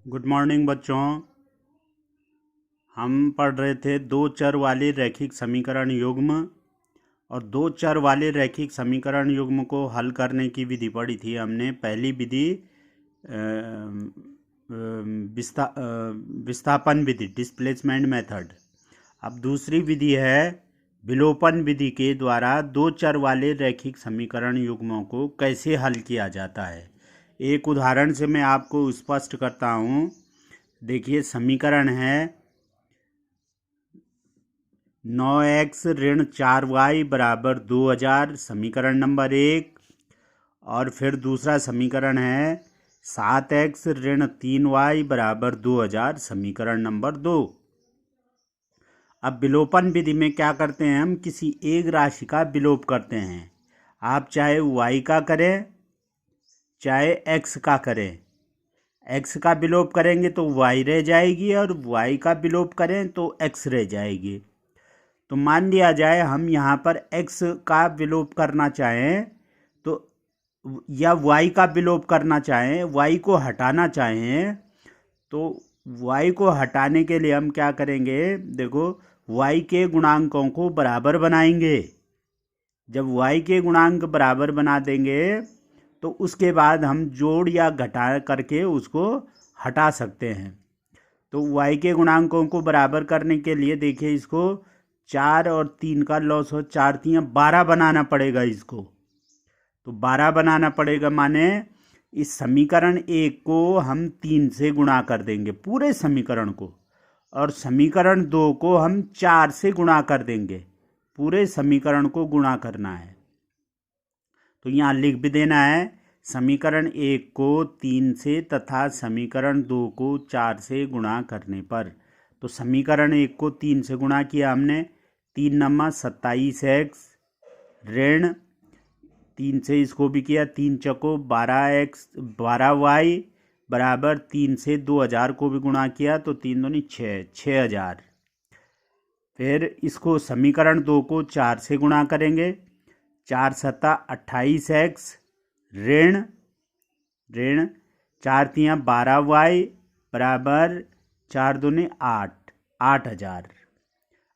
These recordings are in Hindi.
गुड मॉर्निंग बच्चों। हम पढ़ रहे थे दो चर वाले रैखिक समीकरण युग्म और दो चर वाले रैखिक समीकरण युग्म को हल करने की विधि पढ़ी थी हमने। पहली विधि विस्थापन विधि, डिस्प्लेसमेंट मेथड। अब दूसरी विधि है विलोपन विधि के द्वारा दो चर वाले रैखिक समीकरण युग्मों को कैसे हल किया जाता है। एक उदाहरण से मैं आपको स्पष्ट करता हूँ। देखिए, समीकरण है 9x ऋण 4y बराबर 2000, समीकरण नंबर 1। और फिर दूसरा समीकरण है 7x ऋण 3y बराबर 2000, समीकरण नंबर 2। अब विलोपन विधि में क्या करते हैं, हम किसी एक राशि का विलोप करते हैं। आप चाहे y का करें चाहे x का करें। x का विलोप करेंगे तो y रह जाएगी और y का विलोप करें तो x रह जाएगी। तो मान लिया जाए हम यहाँ पर x का विलोप करना चाहें तो, या y का विलोप करना चाहें, y को हटाना चाहें, तो y को हटाने के लिए हम क्या करेंगे, देखो y के गुणांकों को बराबर बनाएंगे। जब y के गुणांक बराबर बना देंगे तो उसके बाद हम जोड़ या घटा करके उसको हटा सकते हैं। तो y के गुणांकों को बराबर करने के लिए देखिए, इसको 4 और 3 का लॉस हो, 4 3 12 बनाना पड़ेगा इसको। तो 12 बनाना पड़ेगा, माने इस समीकरण 1 को हम 3 से गुणा कर देंगे पूरे समीकरण को, और समीकरण 2 को हम 4 से गुणा कर देंगे। पूरे समीकरण को गुणा करना है। तो यहाँ लिख भी देना है समीकरण 1 को 3 से तथा समीकरण 2 को 4 से गुणा करने पर। तो समीकरण 1 को 3 से गुणा किया हमने, 3 नम्मा 27x ऋण 3 से इसको भी किया, 3 चको 12y बराबर 3 से 2000 को भी गुणा किया तो 3 दूनी 6000। फिर इसको समीकरण 2 को 4 से गुणा करेंगे, 4 सत्ता 28x ऋण 4 तियाँ 12y बराबर 4 दूनी 8000।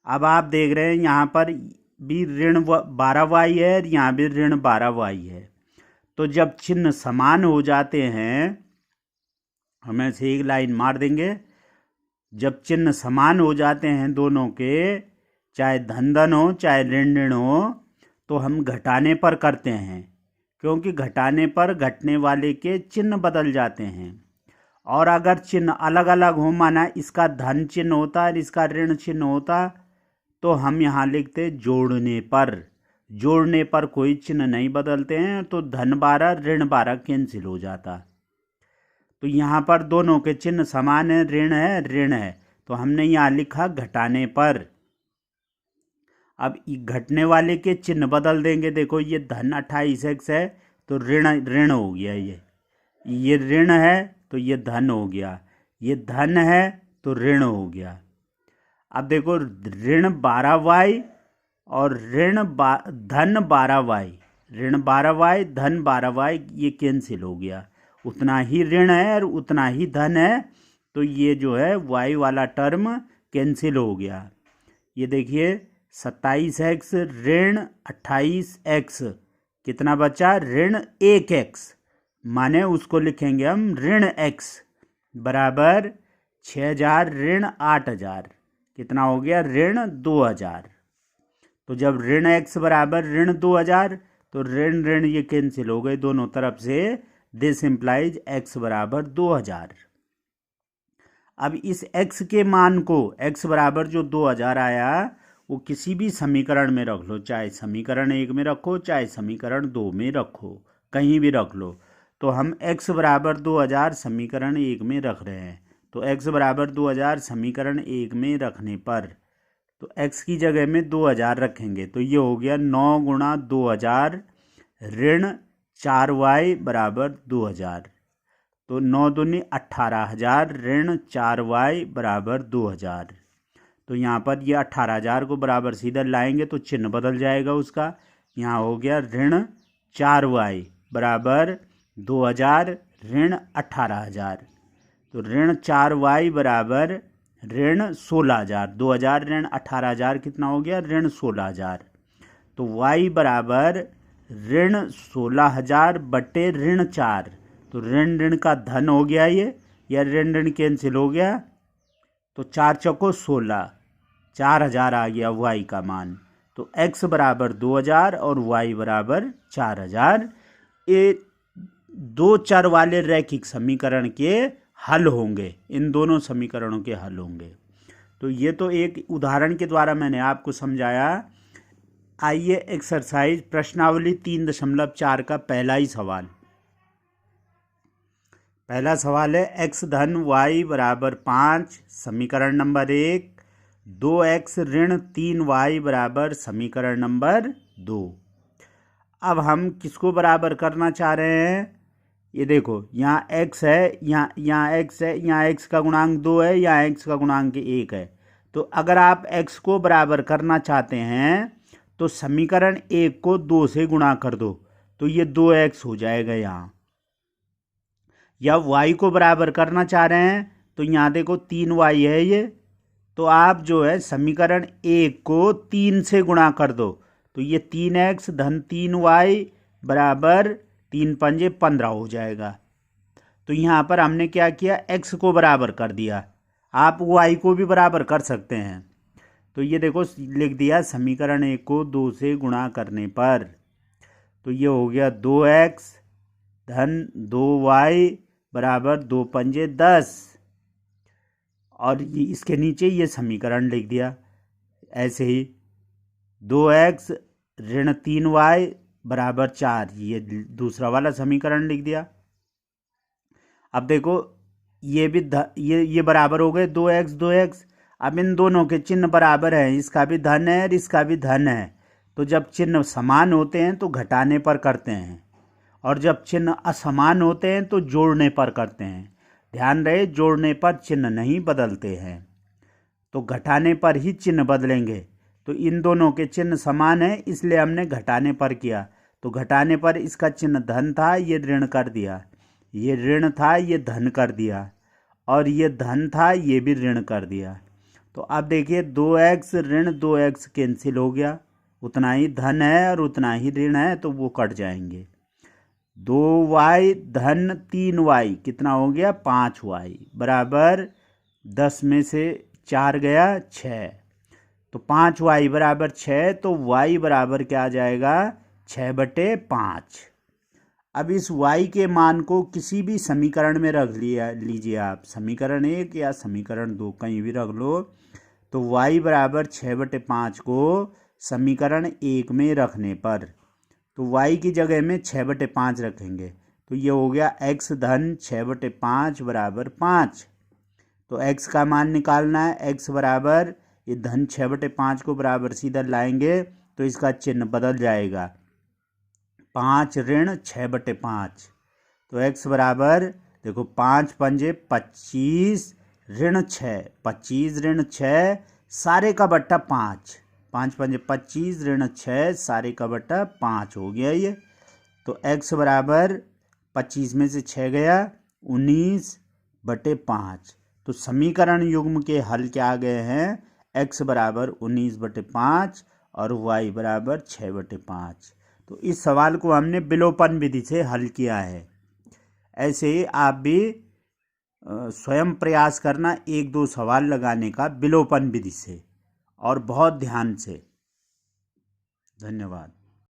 अब आप देख रहे हैं यहाँ पर भी ऋण 12y है और यहाँ भी ऋण 12y है। तो जब चिन्ह समान हो जाते हैं, हम ऐसे एक लाइन मार देंगे। जब चिन्ह समान हो जाते हैं दोनों के, चाहे धन धन हो चाहे ऋण ऋण हो, तो हम घटाने पर करते हैं, क्योंकि घटाने पर घटने वाले के चिन्ह बदल जाते हैं। और अगर चिन्ह अलग अलग हो, माना इसका धन चिन्ह होता और इसका ऋण चिन्ह होता, तो हम यहाँ लिखते जोड़ने पर। जोड़ने पर कोई चिन्ह नहीं बदलते हैं, तो धन 12 ऋण 12 कैंसिल हो जाता। तो यहाँ पर दोनों के चिन्ह समान है, ऋण है ऋण है, तो हमने यहाँ लिखा घटाने पर। अब घटने वाले के चिन्ह बदल देंगे। देखो, ये धन 28x है तो ऋण ऋण हो गया, ये ऋण है तो ये धन हो गया, ये धन है तो ऋण हो गया। अब देखो, ऋण 12y और धन 12y, ऋण 12y धन 12y ये कैंसिल हो गया। उतना ही ऋण है और उतना ही धन है, तो ये जो है y वाला टर्म कैंसिल हो गया। ये देखिए 27x ऋण 28x कितना बचा, ऋण 1x, माने उसको लिखेंगे हम ऋण x बराबर 6000 ऋण 8000, कितना हो गया, ऋण 2000। तो जब ऋण x बराबर ऋण 2000, तो ऋण ऋण ये कैंसिल हो गए दोनों तरफ से। दिस इम्प्लाइज x बराबर 2000। अब इस x के मान को, x बराबर जो 2000 आया, वो किसी भी समीकरण में रख लो, चाहे समीकरण 1 में रखो चाहे समीकरण 2 में रखो, कहीं भी रख लो। तो हम x बराबर 2000 समीकरण 1 में रख रहे हैं। तो x बराबर 2000 समीकरण 1 में रखने पर, तो x की जगह में 2000 रखेंगे, तो ये हो गया 9 गुणा 2000 ऋण 4y बराबर 2000। तो 9 दूनी 18000 ऋण 4y बराबर 2000। तो यहाँ पर ये 18000 को बराबर सीधा लाएंगे तो चिन्ह बदल जाएगा उसका। यहाँ हो गया ऋण 4y बराबर 2000 ऋण 18000। तो ऋण 4y बराबर ऋण 16,000, 2,000 ऋण 18,000 कितना हो गया, ऋण 16,000। तो y बराबर ऋण 16,000 बटे ऋण 4, तो ऋण ऋण का धन हो गया ये, या ऋण ऋण कैंसिल हो गया, तो 4 चौको 16, 4,000 आ गया y का मान। तो x बराबर 2,000 और y बराबर 4,000। ये दो चर वाले रैखिक समीकरण के हल होंगे, इन दोनों समीकरणों के हल होंगे। तो ये तो एक उदाहरण के द्वारा मैंने आपको समझाया। आइए एक्सरसाइज प्रश्नावली 3.4 का पहला ही सवाल। पहला सवाल है x धन y बराबर 5 समीकरण नंबर 1, 2x ऋण 3y बराबर समीकरण नंबर 2। अब हम किसको बराबर करना चाह रहे हैं, ये देखो यहाँ x है, यहाँ x है, यहाँ x का गुणांक 2 है, यहाँ x का गुणांक 1 है। तो अगर आप x को बराबर करना चाहते हैं तो समीकरण 1 को 2 से गुणा कर दो, तो ये 2x हो जाएगा यहाँ। या y को बराबर करना चाह रहे हैं तो यहाँ देखो 3y है ये, तो आप जो है समीकरण 1 को 3 से गुणा कर दो, तो ये 3x धन 3y बराबर 3 पंजे 15 हो जाएगा। तो यहाँ पर हमने क्या किया, x को बराबर कर दिया, आप y को भी बराबर कर सकते हैं। तो ये देखो लिख दिया समीकरण 1 को 2 से गुणा करने पर, तो ये हो गया 2x धन 2y बराबर 2 पंजे 10, और ये इसके नीचे ये समीकरण लिख दिया ऐसे ही, 2x ऋण 3y बराबर 4, ये दूसरा वाला समीकरण लिख दिया। अब देखो ये भी ये बराबर हो गए 2x। अब इन दोनों के चिन्ह बराबर हैं, इसका भी धन है और इसका भी धन है। तो जब चिन्ह समान होते हैं तो घटाने पर करते हैं, और जब चिन्ह असमान होते हैं तो जोड़ने पर करते हैं। ध्यान रहे, जोड़ने पर चिन्ह नहीं बदलते हैं, तो घटाने पर ही चिन्ह बदलेंगे। तो इन दोनों के चिन्ह समान है, इसलिए हमने घटाने पर किया। तो घटाने पर इसका चिन्ह धन था, ये ऋण कर दिया, ये ऋण था, ये धन कर दिया, और ये धन था, ये भी ऋण कर दिया। तो अब देखिए 2x ऋण 2x कैंसिल हो गया, उतना ही धन है और उतना ही ऋण है, तो वो कट जाएंगे। 2y धन 3y कितना हो गया, 5y बराबर 10 में से 4 गया 6, तो 5y बराबर 6, तो y बराबर क्या आ जाएगा, 6/5। अब इस y के मान को किसी भी समीकरण में रख लीजिए आप, समीकरण 1 या समीकरण 2 कहीं भी रख लो। तो y बराबर 6/5 को समीकरण 1 में रखने पर, तो y की जगह में 6/5 रखेंगे, तो ये हो गया x धन 6/5 बराबर 5। तो x का मान निकालना है, x बराबर ये धन 6/5 को बराबर सीधा लाएंगे तो इसका चिन्ह बदल जाएगा, 5 ऋण 6/5। तो x बराबर देखो 5 पंजे 25 ऋण 6, 25 ऋण 6 सारे का बट्टा 5, 5 पंजे 25 ऋण 6 सारे का बट्टा 5 हो गया ये। तो x बराबर 25 में से 6 गया 19/5। तो समीकरण युग्म के हल क्या आ गए हैं, x बराबर 19/5 और y बराबर 6/5। तो इस सवाल को हमने विलोपन विधि से हल किया है। ऐसे ही आप भी स्वयं प्रयास करना 1-2 सवाल लगाने का विलोपन विधि से, और बहुत ध्यान से। धन्यवाद।